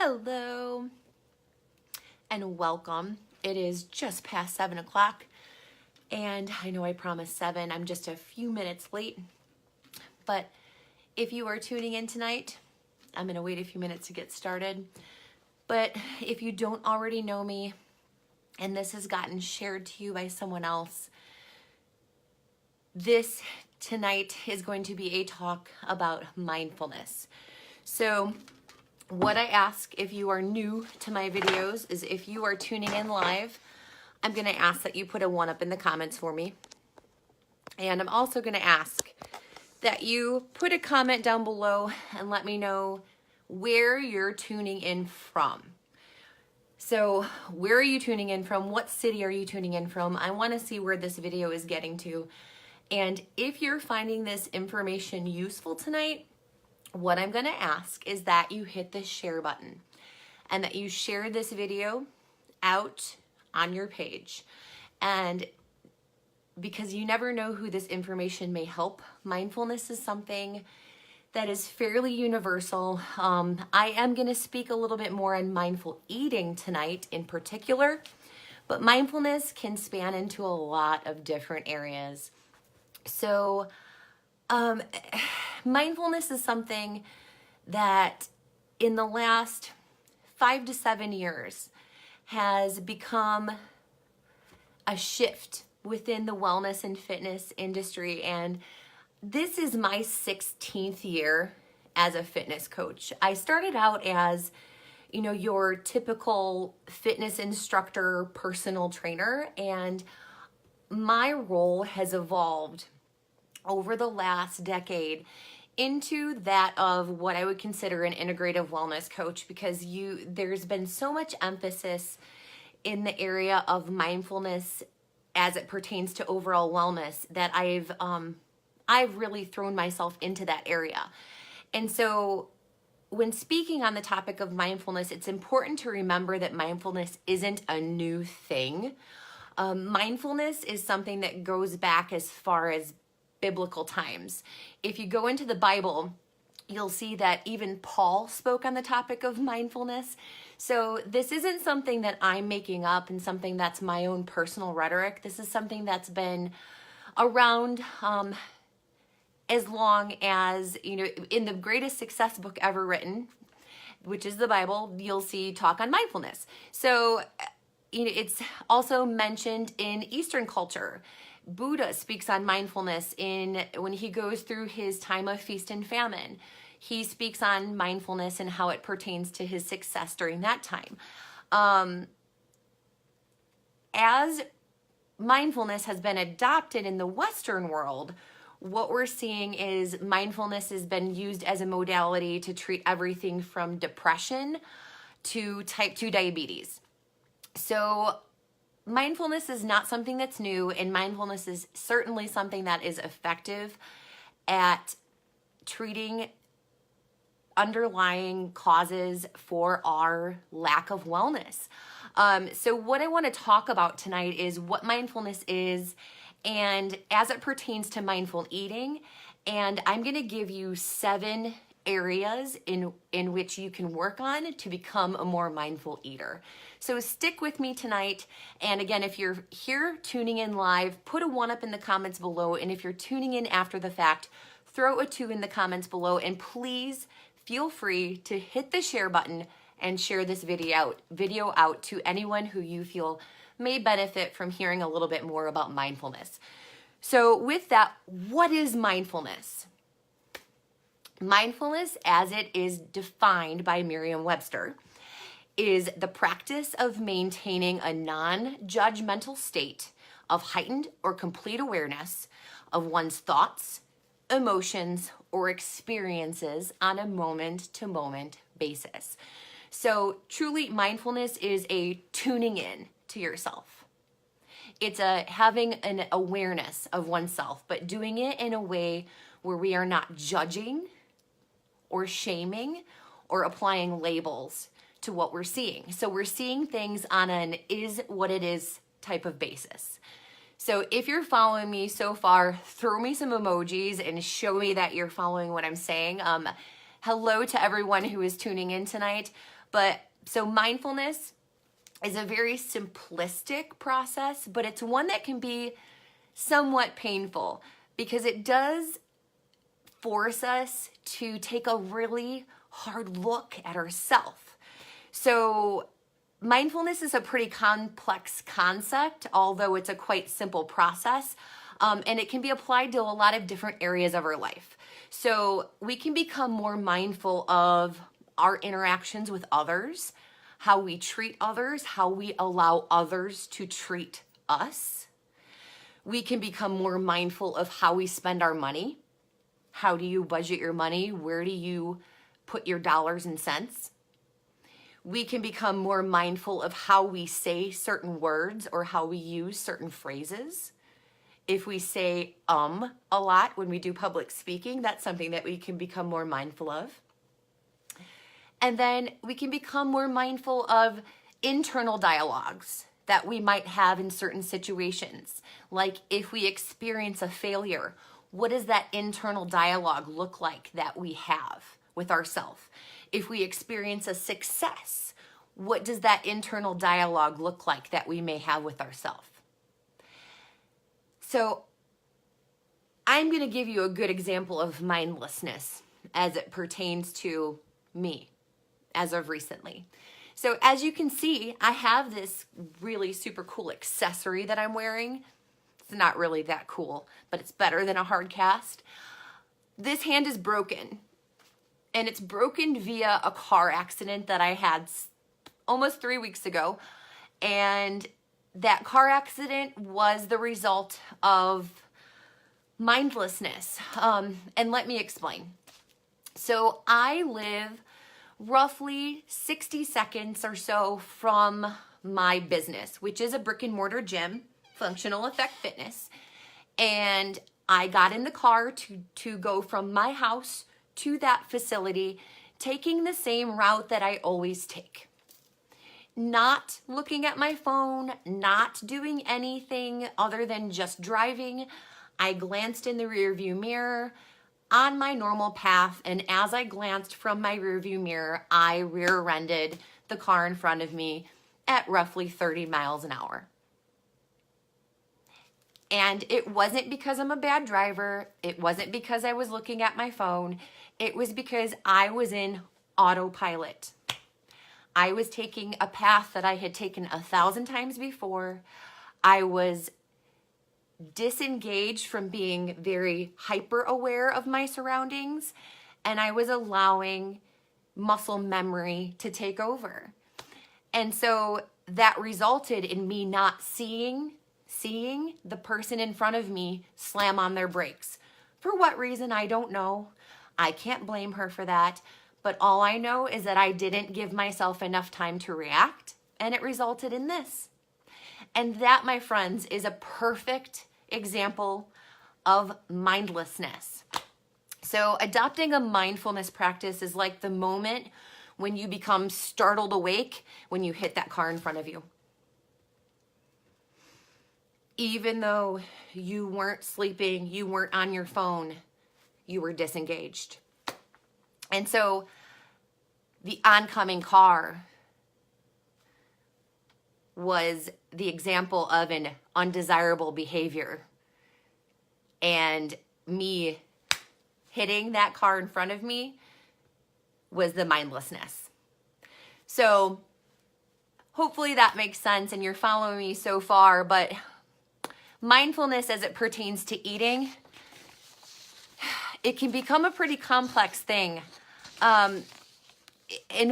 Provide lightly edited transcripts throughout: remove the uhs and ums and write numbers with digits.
Hello and welcome. It is just past 7 o'clock and I know I promised 7. I'm just a few minutes late, but if you are tuning in tonight, I'm going to wait a few minutes to get started. But if you don't already know me and this has gotten shared to you by someone else, this tonight is going to be a talk about mindfulness. So what I ask if you are new to my videos is if you are tuning in live, I'm going to ask that you put a 1 up in the comments for me. And I'm also going to ask that you put a comment down below and let me know where you're tuning in from. So where are you tuning in from? What city are you tuning in from? I want to see where this video is getting to. And if you're finding this information useful tonight, what I'm going to ask is that you hit the share button and that you share this video out on your page. And because you never know who this information may help, mindfulness is something that is fairly universal. I am going to speak a little bit more on mindful eating tonight in particular, but mindfulness can span into a lot of different areas. So mindfulness is something that in the last 5 to 7 years has become a shift within the wellness and fitness industry. And this is my 16th year as a fitness coach. I started out as, your typical fitness instructor, personal trainer, and my role has evolved over the last decade into that of what I would consider an integrative wellness coach, because there's been so much emphasis in the area of mindfulness as it pertains to overall wellness that I've really thrown myself into that area. And so when speaking on the topic of mindfulness, it's important to remember that mindfulness isn't a new thing. Mindfulness is something that goes back as far as biblical times. If you go into the Bible, you'll see that even Paul spoke on the topic of mindfulness. So this isn't something that I'm making up and something that's my own personal rhetoric. This is something that's been around as long as, in the greatest success book ever written, which is the Bible, you'll see talk on mindfulness. So it's also mentioned in Eastern culture. Buddha speaks on mindfulness when he goes through his time of feast and famine. He speaks on mindfulness and how it pertains to his success during that time. As mindfulness has been adopted in the Western world, what we're seeing is mindfulness has been used as a modality to treat everything from depression to type 2 diabetes. So mindfulness is not something that's new, and mindfulness is certainly something that is effective at treating underlying causes for our lack of wellness. So what I want to talk about tonight is what mindfulness is, and as it pertains to mindful eating, and I'm going to give you 7 areas in which you can work on to become a more mindful eater. So stick with me tonight. And again, if you're here tuning in live, put a 1 up in the comments below. And if you're tuning in after the fact, throw a 2 in the comments below. And please feel free to hit the share button and share this video out to anyone who you feel may benefit from hearing a little bit more about mindfulness. So with that, what is mindfulness? Mindfulness, as it is defined by Merriam-Webster, is the practice of maintaining a non-judgmental state of heightened or complete awareness of one's thoughts, emotions, or experiences on a moment-to-moment basis. So truly, mindfulness is a tuning in to yourself. It's having an awareness of oneself, but doing it in a way where we are not judging or shaming or applying labels to what we're seeing. So we're seeing things on an is what it is type of basis. So if you're following me so far, throw me some emojis and show me that you're following what I'm saying. Hello to everyone who is tuning in tonight. But so mindfulness is a very simplistic process, but it's one that can be somewhat painful because it does force us to take a really hard look at ourselves. So mindfulness is a pretty complex concept, although it's a quite simple process, and it can be applied to a lot of different areas of our life. So we can become more mindful of our interactions with others, how we treat others, how we allow others to treat us. We can become more mindful of how we spend our money. How do you budget your money? Where do you put your dollars and cents? We can become more mindful of how we say certain words or how we use certain phrases. If we say a lot when we do public speaking, that's something that we can become more mindful of. And then we can become more mindful of internal dialogues that we might have in certain situations. Like if we experience a failure, what does that internal dialogue look like that we have with ourselves? If we experience a success, what does that internal dialogue look like that we may have with ourselves? So I'm going to give you a good example of mindlessness as it pertains to me as of recently. So as you can see, I have this really super cool accessory that I'm wearing. It's not really that cool, but it's better than a hard cast. This hand is broken, and it's broken via a car accident that I had almost 3 weeks ago. And that car accident was the result of mindlessness. And let me explain. So I live roughly 60 seconds or so from my business, which is a brick and mortar gym, Functional Effect Fitness. And I got in the car to go from my house to that facility, taking the same route that I always take. Not looking at my phone, not doing anything other than just driving. I glanced in the rearview mirror on my normal path, and as I glanced from my rearview mirror, I rear-ended the car in front of me at roughly 30 miles an hour. And it wasn't because I'm a bad driver. It wasn't because I was looking at my phone. It was because I was in autopilot. I was taking a path that I had taken 1,000 times before. I was disengaged from being very hyper aware of my surroundings, and I was allowing muscle memory to take over. And so that resulted in me not seeing the person in front of me slam on their brakes. For what reason, I don't know. I can't blame her for that. But all I know is that I didn't give myself enough time to react, and it resulted in this. And that, my friends, is a perfect example of mindlessness. So adopting a mindfulness practice is like the moment when you become startled awake when you hit that car in front of you. Even though you weren't sleeping, you weren't on your phone, you were disengaged. And so the oncoming car was the example of an undesirable behavior. And me hitting that car in front of me was the mindlessness. So hopefully that makes sense and you're following me so far, but mindfulness as it pertains to eating, it can become a pretty complex thing. And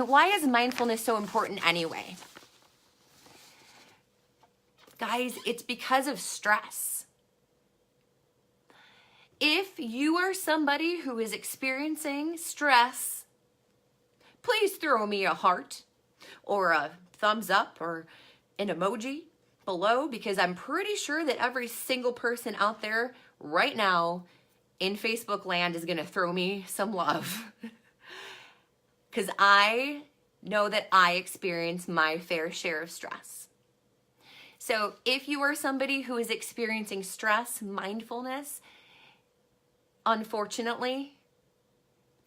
why is mindfulness so important anyway? Guys, it's because of stress. If you are somebody who is experiencing stress, please throw me a heart or a thumbs up or an emoji below, because I'm pretty sure that every single person out there right now in Facebook land is going to throw me some love. Because I know that I experience my fair share of stress. So if you are somebody who is experiencing stress, mindfulness, unfortunately,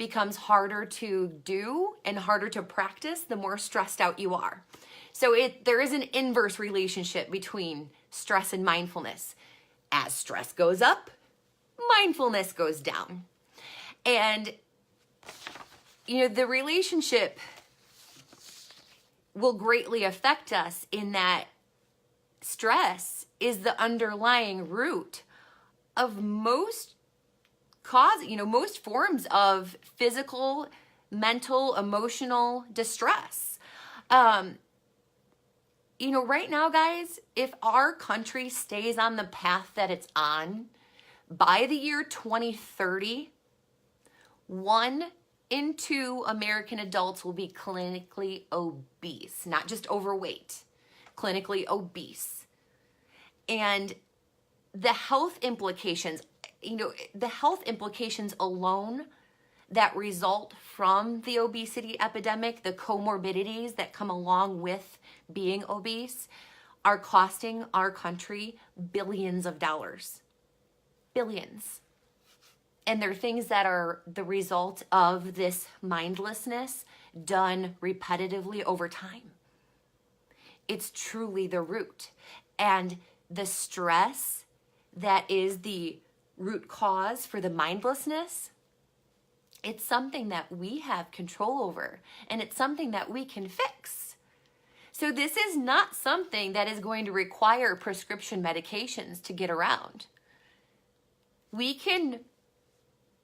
becomes harder to do and harder to practice the more stressed out you are. So there is an inverse relationship between stress and mindfulness. As stress goes up, mindfulness goes down. And, the relationship will greatly affect us in that stress is the underlying root of most forms of physical, mental, emotional distress. Right now, guys, if our country stays on the path that it's on, by the year 2030, 1 in 2 American adults will be clinically obese, not just overweight, clinically obese. And the health implications alone that result from the obesity epidemic, the comorbidities that come along with being obese, are costing our country billions of dollars. Billions. And they're things that are the result of this mindlessness done repetitively over time. It's truly the root. And the stress that is the root cause for the mindlessness, it's something that we have control over, and it's something that we can fix. So this is not something that is going to require prescription medications to get around. We can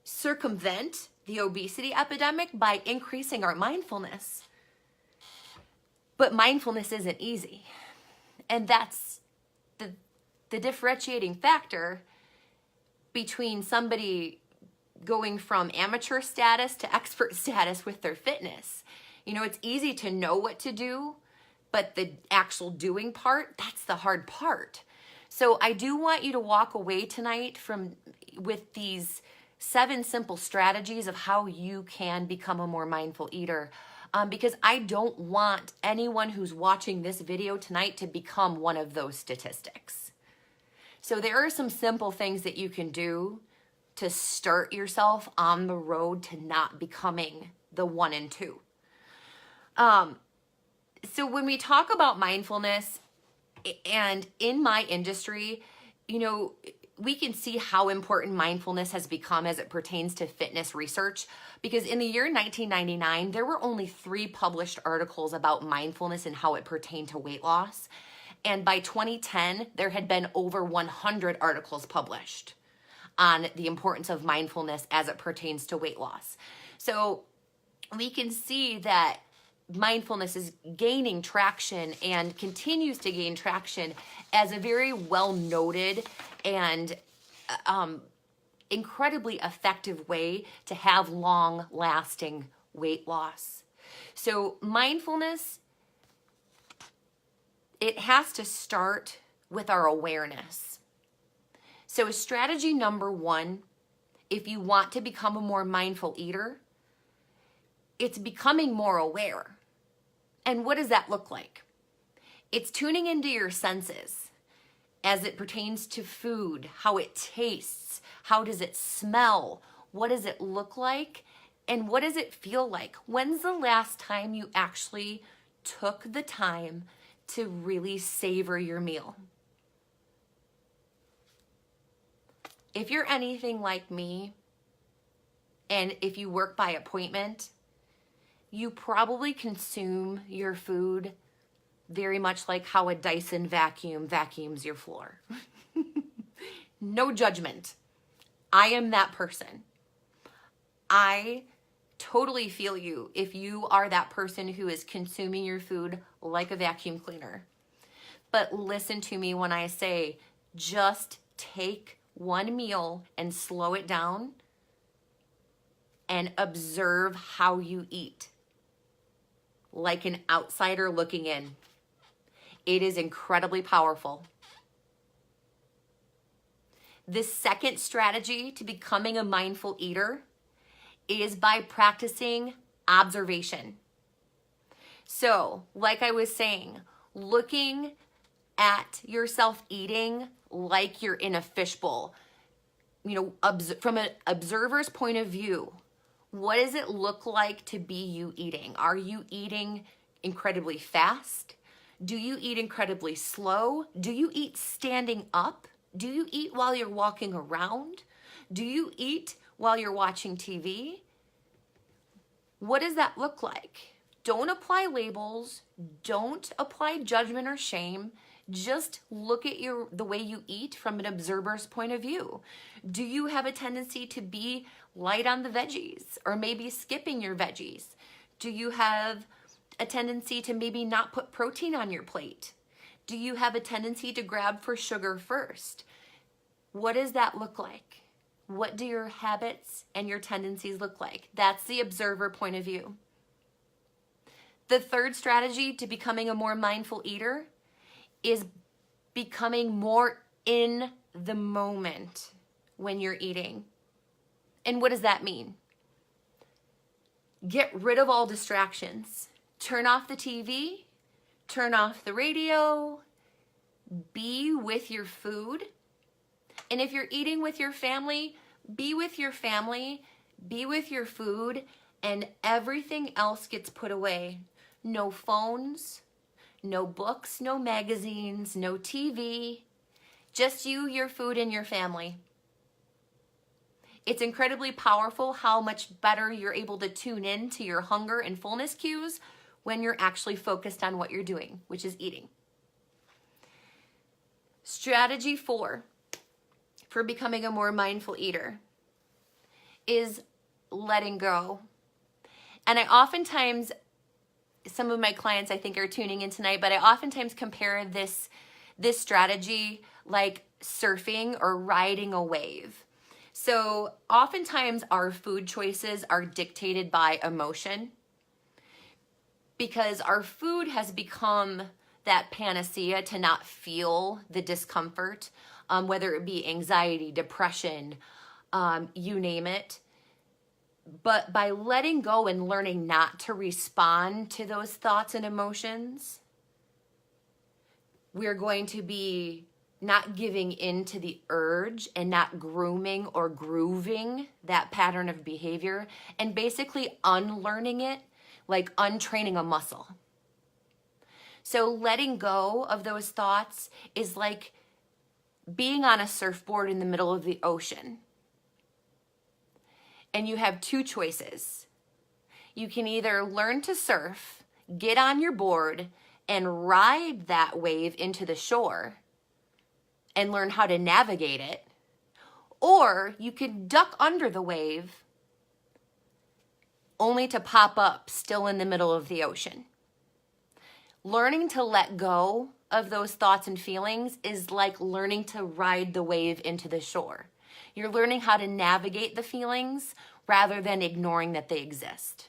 circumvent the obesity epidemic by increasing our mindfulness. But mindfulness isn't easy. And that's the differentiating factor between somebody going from amateur status to expert status with their fitness. It's easy to know what to do, but the actual doing part, that's the hard part. So I do want you to walk away tonight with these 7 simple strategies of how you can become a more mindful eater. Because I don't want anyone who's watching this video tonight to become one of those statistics. So there are some simple things that you can do to start yourself on the road to not becoming the 1 and 2. So when we talk about mindfulness, and in my industry, we can see how important mindfulness has become as it pertains to fitness research, because in the year 1999, there were only 3 published articles about mindfulness and how it pertained to weight loss. And by 2010, there had been over 100 articles published on the importance of mindfulness as it pertains to weight loss. So we can see that mindfulness is gaining traction and continues to gain traction as a very well-noted and incredibly effective way to have long-lasting weight loss. So mindfulness, it has to start with our awareness. So strategy number 1, if you want to become a more mindful eater, it's becoming more aware. And what does that look like? It's tuning into your senses as it pertains to food, how it tastes, how does it smell, what does it look like, and what does it feel like? When's the last time you actually took the time to really savor your meal? If you're anything like me, and if you work by appointment, you probably consume your food very much like how a Dyson vacuum vacuums your floor. No judgment. I am that person. I totally feel you if you are that person who is consuming your food like a vacuum cleaner. But listen to me when I say, just take one meal and slow it down and observe how you eat, like an outsider looking in. It is incredibly powerful. The second strategy to becoming a mindful eater is by practicing observation. So, like I was saying, looking at yourself eating like you're in a fishbowl. From an observer's point of view, What does it look like to be you eating? Are you eating incredibly fast? Do you eat incredibly slow? Do you eat standing up? Do you eat while you're walking around? Do you eat while you're watching TV? What does that look like? Don't apply labels. Don't apply judgment or shame. Just look at the way you eat from an observer's point of view. Do you have a tendency to be light on the veggies or maybe skipping your veggies? Do you have a tendency to maybe not put protein on your plate? Do you have a tendency to grab for sugar first? What does that look like? What do your habits and your tendencies look like? That's the observer point of view. The third strategy to becoming a more mindful eater is becoming more in the moment when you're eating. And what does that mean? Get rid of all distractions. Turn off the TV, turn off the radio, be with your food. And if you're eating with your family, be with your family, be with your food, and everything else gets put away. No phones, no books, no magazines, no TV, just you, your food, and your family. It's incredibly powerful how much better you're able to tune in to your hunger and fullness cues when you're actually focused on what you're doing, which is eating. Strategy 4 for becoming a more mindful eater is letting go. And I oftentimes, some of my clients I think are tuning in tonight, but I oftentimes compare this strategy like surfing or riding a wave. So oftentimes our food choices are dictated by emotion because our food has become that panacea to not feel the discomfort, whether it be anxiety, depression, you name it. But by letting go and learning not to respond to those thoughts and emotions, we're going to be not giving in to the urge and not grooming or grooving that pattern of behavior and basically unlearning it, like untraining a muscle. So letting go of those thoughts is like being on a surfboard in the middle of the ocean. And you have two choices. You can either learn to surf, get on your board, and ride that wave into the shore and learn how to navigate it, or you can duck under the wave only to pop up still in the middle of the ocean. Learning to let go of those thoughts and feelings is like learning to ride the wave into the shore. You're learning how to navigate the feelings rather than ignoring that they exist.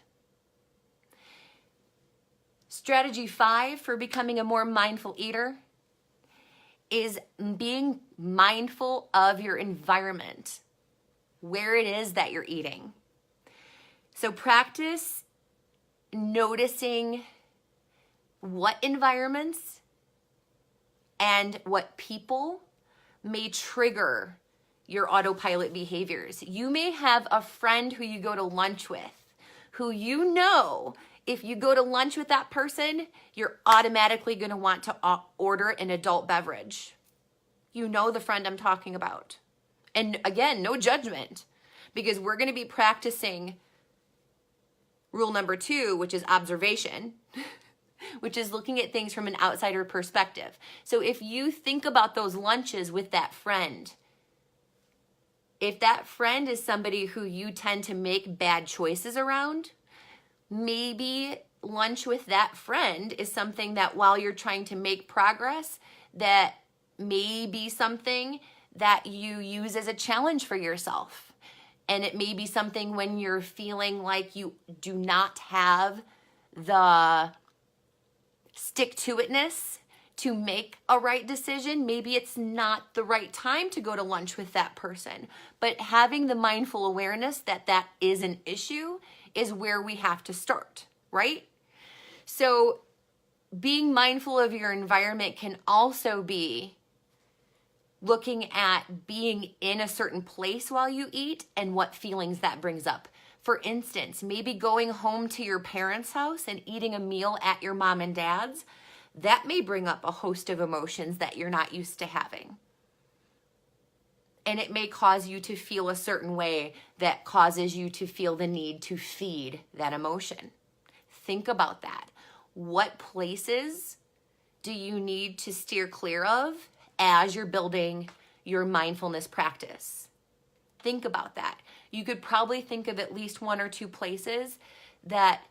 Strategy 5 for becoming a more mindful eater is being mindful of your environment, where it is that you're eating. So practice noticing what environments and what people may trigger your autopilot behaviors. You may have a friend who you go to lunch with, who you know if you go to lunch with that person, you're automatically going to want to order an adult beverage. You know the friend I'm talking about. And again, no judgment, because we're going to be practicing rule number 2, which is observation, which is looking at things from an outsider perspective. So if you think about those lunches with that friend, if that friend is somebody who you tend to make bad choices around, maybe lunch with that friend is something that while you're trying to make progress, that may be something that you use as a challenge for yourself. And it may be something when you're feeling like you do not have the stick-to-itness to make a right decision. Maybe it's not the right time to go to lunch with that person. But having the mindful awareness that that is an issue is where we have to start, right? So being mindful of your environment can also be looking at being in a certain place while you eat and what feelings that brings up. For instance, maybe going home to your parents' house and eating a meal at your mom and dad's, that may bring up a host of emotions that you're not used to having. And it may cause you to feel a certain way that causes you to feel the need to feed that emotion. Think about that. What places do you need to steer clear of as you're building your mindfulness practice? Think about that. You could probably think of at least one or two places that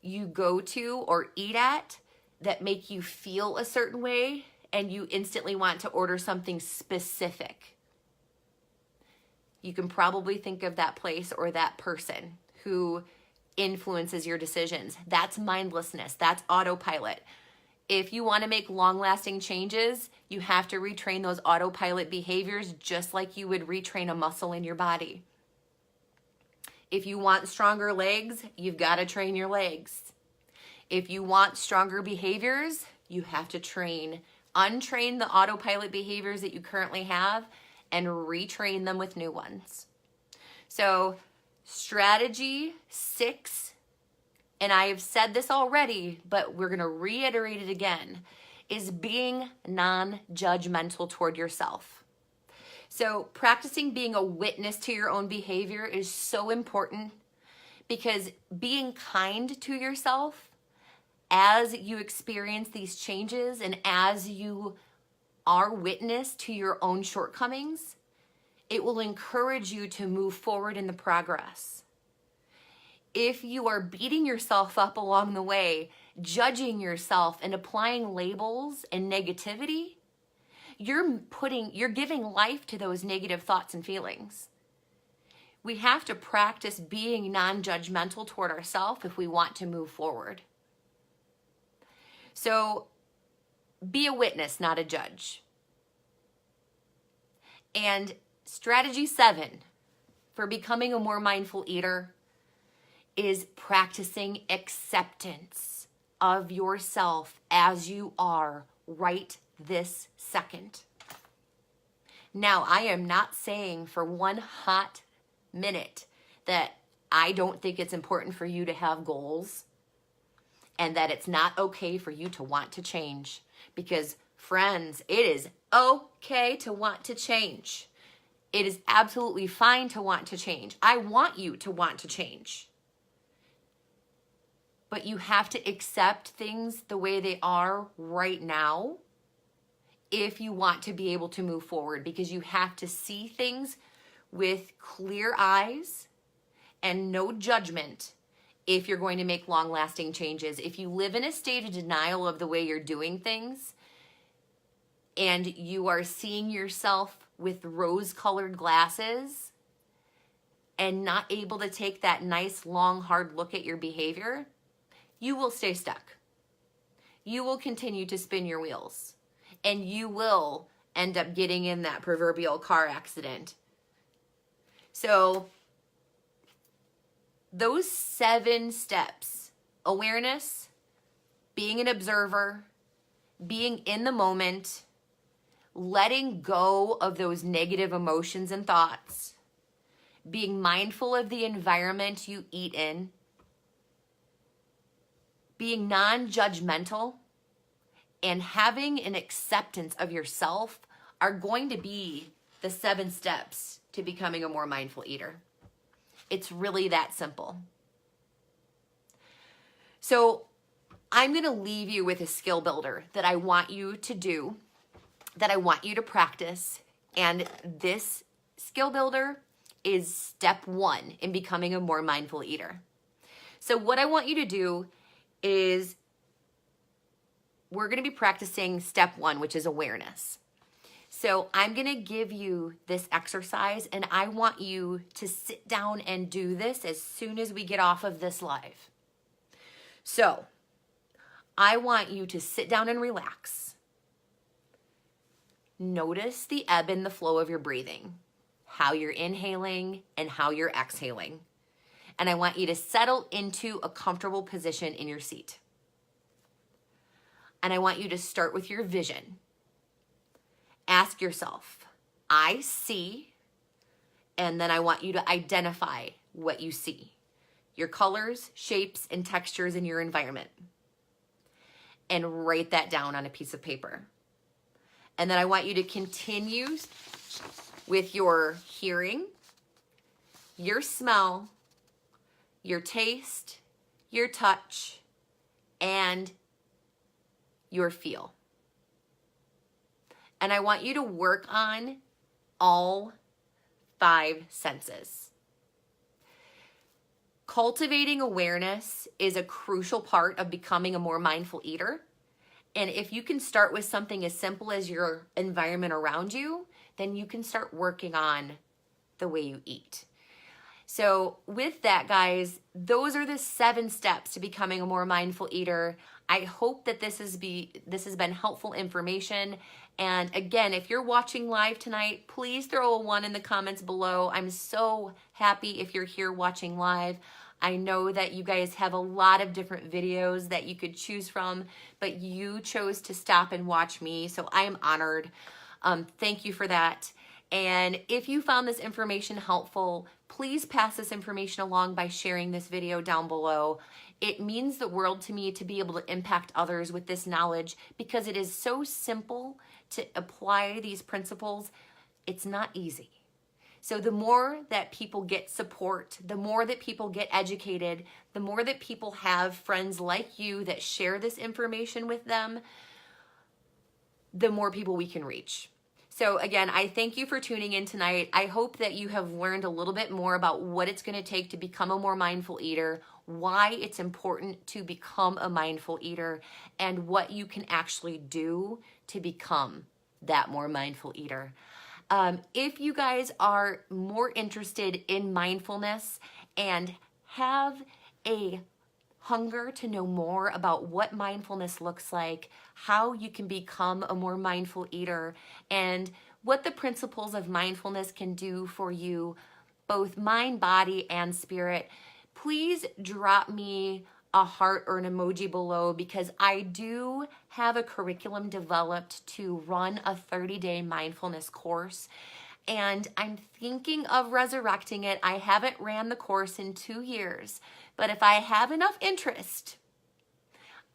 you go to or eat at that make you feel a certain way and you instantly want to order something specific. You can probably think of that place or that person who influences your decisions. That's mindlessness. That's autopilot. If you want to make long-lasting changes, you have to retrain those autopilot behaviors just like you would retrain a muscle in your body. If you want stronger legs, you've got to train your legs. If you want stronger behaviors, you have to untrain the autopilot behaviors that you currently have and retrain them with new ones. So strategy 6, and I have said this already, but we're going to reiterate it again, is being non-judgmental toward yourself. So practicing being a witness to your own behavior is so important because being kind to yourself as you experience these changes and as you are witness to your own shortcomings, it will encourage you to move forward in the progress. If you are beating yourself up along the way, judging yourself and applying labels and negativity, you're giving life to those negative thoughts and feelings. We have to practice being non-judgmental toward ourselves if we want to move forward. So be a witness, not a judge. And strategy 7 for becoming a more mindful eater is practicing acceptance of yourself as you are right this second. Now, I am not saying for one hot minute that I don't think it's important for you to have goals and that it's not okay for you to want to change. Because, friends, it is okay to want to change. It is absolutely fine to want to change. I want you to want to change. But you have to accept things the way they are right now if you want to be able to move forward, because you have to see things with clear eyes and no judgment if you're going to make long-lasting changes. If you live in a state of denial of the way you're doing things and you are seeing yourself with rose-colored glasses and not able to take that nice, long, hard look at your behavior, you will stay stuck. You will continue to spin your wheels, and you will end up getting in that proverbial car accident. So those 7 steps: awareness, being an observer, being in the moment, letting go of those negative emotions and thoughts, being mindful of the environment you eat in, being non-judgmental, and having an acceptance of yourself are going to be the 7 steps to becoming a more mindful eater. It's really that simple. So I'm going to leave you with a skill builder that I want you to do, that I want you to practice. And this skill builder is step 1 in becoming a more mindful eater. So what I want you to do is we're going to be practicing step 1, which is awareness. So I'm going to give you this exercise, and I want you to sit down and do this as soon as we get off of this live. So I want you to sit down and relax. Notice the ebb and the flow of your breathing, how you're inhaling and how you're exhaling. And I want you to settle into a comfortable position in your seat. And I want you to start with your vision. Ask yourself, I see, and then I want you to identify what you see. your colors, shapes, and textures in your environment. And write that down on a piece of paper. And then I want you to continue with your hearing, your smell, your taste, your touch, and your feel. And I want you to work on all 5 senses. Cultivating awareness is a crucial part of becoming a more mindful eater. And if you can start with something as simple as your environment around you, then you can start working on the way you eat. So with that, guys, those are the 7 steps to becoming a more mindful eater. I hope that this has been helpful information. And again, if you're watching live tonight, please throw a 1 in the comments below. I'm so happy if you're here watching live. I know that you guys have a lot of different videos that you could choose from, but you chose to stop and watch me, so I am honored. Thank you for that. And if you found this information helpful, please pass this information along by sharing this video down below. It means the world to me to be able to impact others with this knowledge because it is so simple to apply these principles. It's not easy. So the more that people get support, the more that people get educated, the more that people have friends like you that share this information with them, the more people we can reach. So again, I thank you for tuning in tonight. I hope that you have learned a little bit more about what it's going to take to become a more mindful eater, why it's important to become a mindful eater, and what you can actually do to become that more mindful eater. If you guys are more interested in mindfulness and have a hunger to know more about what mindfulness looks like, how you can become a more mindful eater, and what the principles of mindfulness can do for you, both mind, body, and spirit, please drop me a heart or an emoji below because I do have a curriculum developed to run a 30-day mindfulness course. And I'm thinking of resurrecting it. I haven't ran the course in 2 years, but if I have enough interest,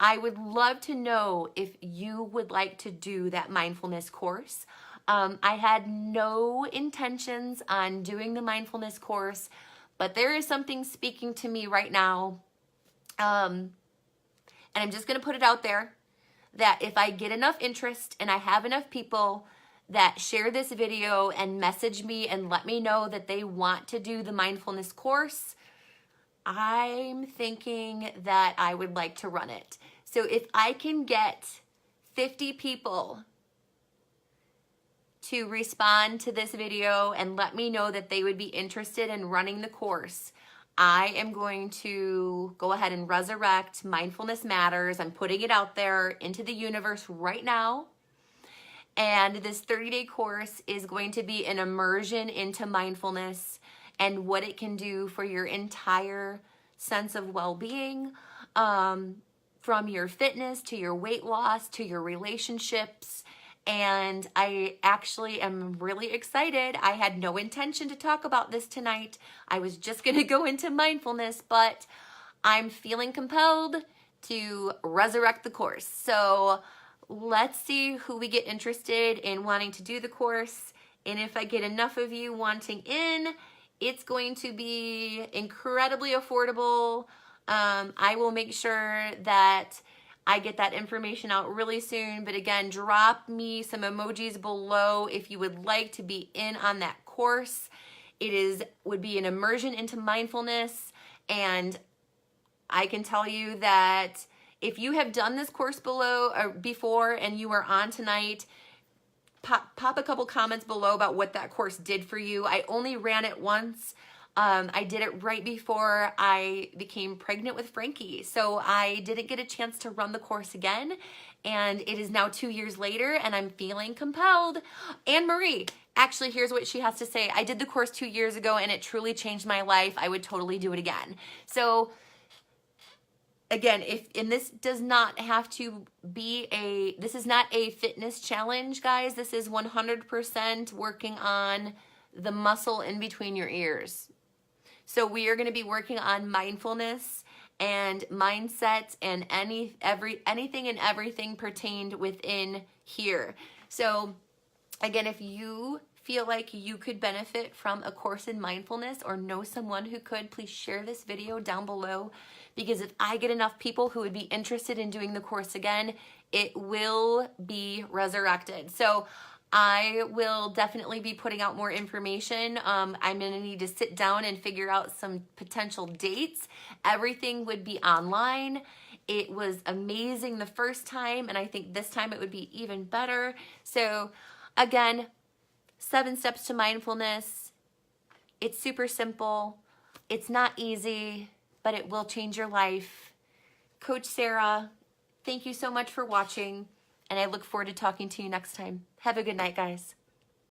I would love to know if you would like to do that mindfulness course. I had no intentions on doing the mindfulness course, but there is something speaking to me right now. And I'm just going to put it out there that if I get enough interest and I have enough people that share this video and message me and let me know that they want to do the mindfulness course, I'm thinking that I would like to run it. So if I can get 50 people to respond to this video and let me know that they would be interested in running the course, I am going to go ahead and resurrect Mindfulness Matters. I'm putting it out there into the universe right now. And this 30-day course is going to be an immersion into mindfulness and what it can do for your entire sense of well-being, from your fitness to your weight loss to your relationships. And I actually am really excited. I had no intention to talk about this tonight. I was just going to go into mindfulness, but I'm feeling compelled to resurrect the course. So let's see who we get interested in wanting to do the course. And if I get enough of you wanting in, it's going to be incredibly affordable. I will make sure that I get that information out really soon. But again, drop me some emojis below if you would like to be in on that course. It would be an immersion into mindfulness. And I can tell you that if you have done this course below or before and you are on tonight, pop a couple comments below about what that course did for you. I only ran it once. I did it right before I became pregnant with Frankie. So I didn't get a chance to run the course again. And it is now 2 years later and I'm feeling compelled. Anne Marie, actually, here's what she has to say. I did the course 2 years ago and it truly changed my life. I would totally do it again. So again, and this does not have to be this is not a fitness challenge, guys. This is 100% working on the muscle in between your ears. So we are going to be working on mindfulness and mindset and anything and everything pertained within here. So again, if you feel like you could benefit from a course in mindfulness or know someone who could, please share this video down below, because if I get enough people who would be interested in doing the course again, it will be resurrected. So I will definitely be putting out more information. I'm going to need to sit down and figure out some potential dates. Everything would be online. It was amazing the first time, and I think this time it would be even better. So again, 7 steps to mindfulness. It's super simple. It's not easy, but it will change your life. Coach Sarah, thank you so much for watching, and I look forward to talking to you next time. Have a good night, guys.